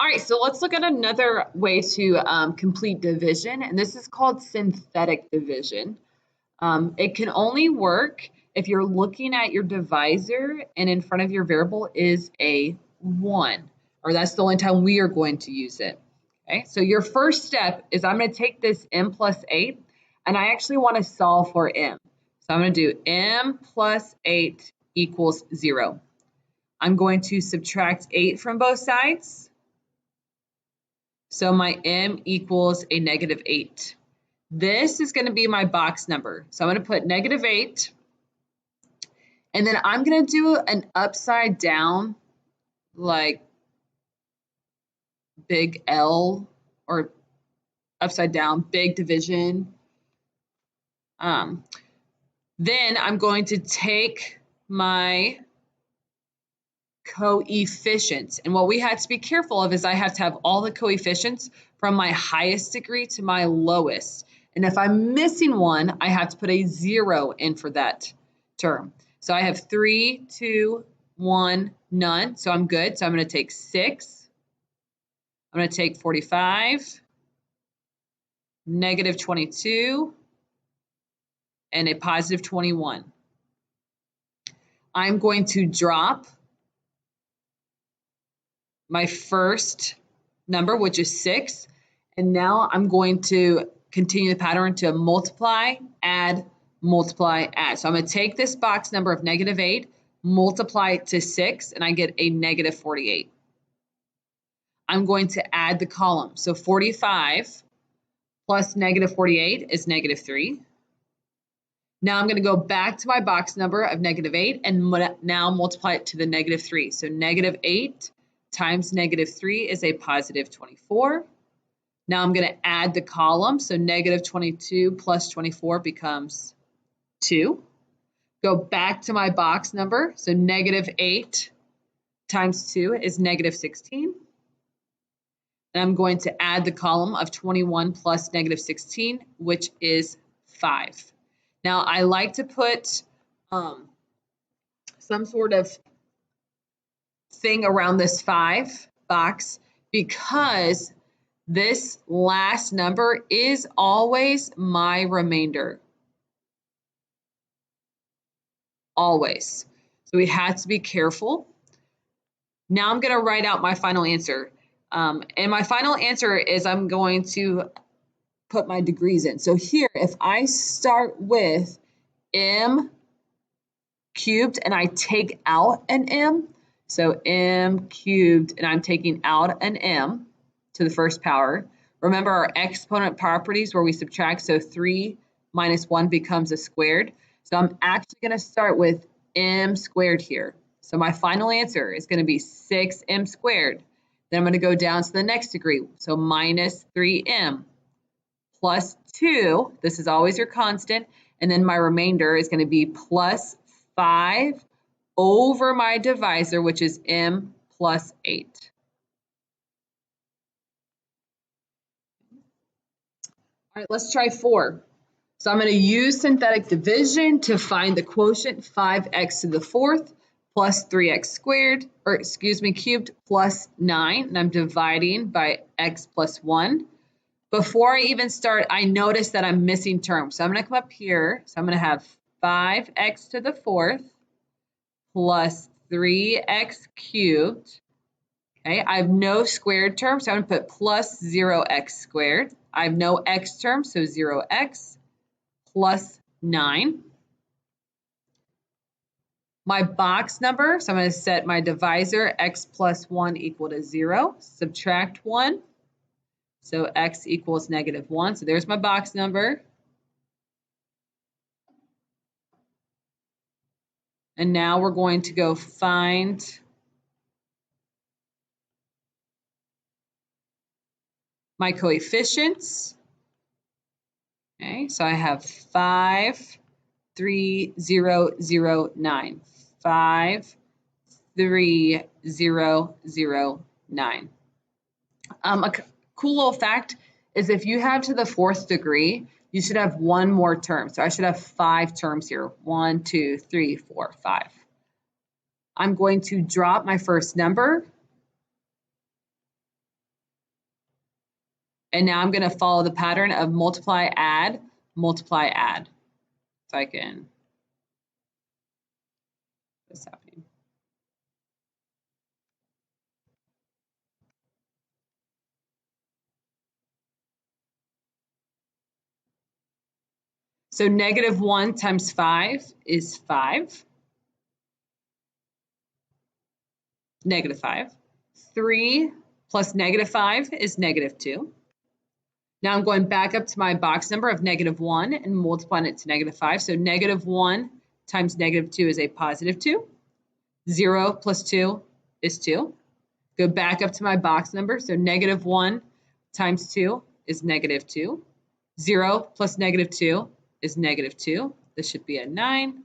All right, so let's look at another way to complete division, and this is called synthetic division. It can only work if you're looking at your divisor and in front of your variable is a 1, or that's the only time we are going to use it. Okay, so your first step is I'm going to take this m plus 8, and I actually want to solve for m. So I'm going to do m plus 8 equals 0. I'm going to subtract 8 from both sides. So my m equals a negative 8. This is going to be my box number. So I'm going to put negative 8. And then I'm going to do an upside down, like big L, or upside down, big division. Then I'm going to take my coefficients. And what we have to be careful of is I have to have all the coefficients from my highest degree to my lowest. And if I'm missing one, I have to put a 0 in for that term. So I have 3, 2, 1, none. So I'm good. So I'm going to take 6. I'm going to take 45, negative 22, and a positive 21. I'm going to drop my first number, which is 6, and now I'm going to continue the pattern to multiply, add, multiply, add. So I'm going to take this box number of negative 8, multiply it to 6, and I get a negative 48. I'm going to add the column. So 45 plus negative 48 is negative 3. Now I'm going to go back to my box number of negative 8 and now multiply it to the negative 3. So negative 8 times negative 3 is a positive 24. Now I'm going to add the column. So negative 22 plus 24 becomes 2. Go back to my box number. So negative 8 times 2 is negative 16. And I'm going to add the column of 21 plus negative 16, which is 5. Now I like to put some sort of thing around this 5 box because this last number is always my remainder. Always. So we have to be careful. Now I'm going to write out my final answer. And my final answer is I'm going to put my degrees in. So here, if I start with m cubed and I take out an m, so m cubed and I'm taking out an m to the first power. Remember our exponent properties where we subtract, so 3 minus 1 becomes a squared. So I'm actually going to start with m squared here. So my final answer is going to be 6m squared. Then I'm going to go down to the next degree, so minus 3m plus 2. This is always your constant. And then my remainder is going to be plus 5 over my divisor, which is m plus 8. All right, let's try 4. So I'm going to use synthetic division to find the quotient 5x to the 4th plus 3x squared, or excuse me, cubed plus 9. And I'm dividing by x plus 1. Before I even start, I notice that I'm missing terms. So I'm going to come up here. So I'm going to have 5x to the 4th plus 3x cubed. Okay, I have no squared terms, so I'm going to put plus 0x squared. I have no x terms, so 0x plus 9. My box number, so I'm going to set my divisor x plus 1 equal to 0. Subtract 1. So x equals negative 1. So there's my box number. And now we're going to go find my coefficients. Okay, so I have 5, 3, 0, 0, 9. 5, 3, 0, 0, 9. A cool little fact is if you have to the 4th degree, you should have one more term. So I should have 5 terms here. 1, 2, 3, 4, 5. I'm going to drop my first number. And now I'm going to follow the pattern of multiply, add, multiply, add. If I can, what's happening? So -1 times 5 is 5. -5. 3 plus -5 is -2. Now I'm going back up to my box number of -1 and multiplying it to -5. So -1 times -2 is a +2. 0 plus 2 is 2. Go back up to my box number. So -1 times 2 is -2. 0 plus -2 is -2. This should be a 9.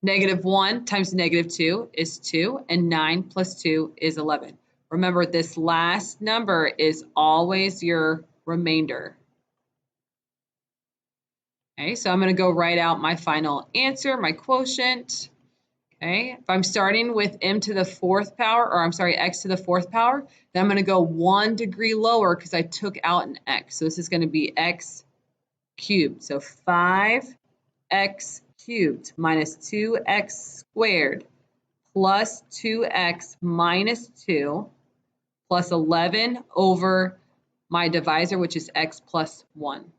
-1 times -2 is 2, and 9 plus 2 is 11. Remember, this last number is always your remainder. Okay, so I'm going to go write out my final answer, my quotient. Okay, if I'm starting with m to the 4th power, or I'm sorry, x to the 4th power, then I'm going to go 1 degree lower because I took out an x. So this is going to be x cubed. So 5x cubed minus 2x squared plus 2x minus 2 plus 11 over my divisor, which is x plus 1.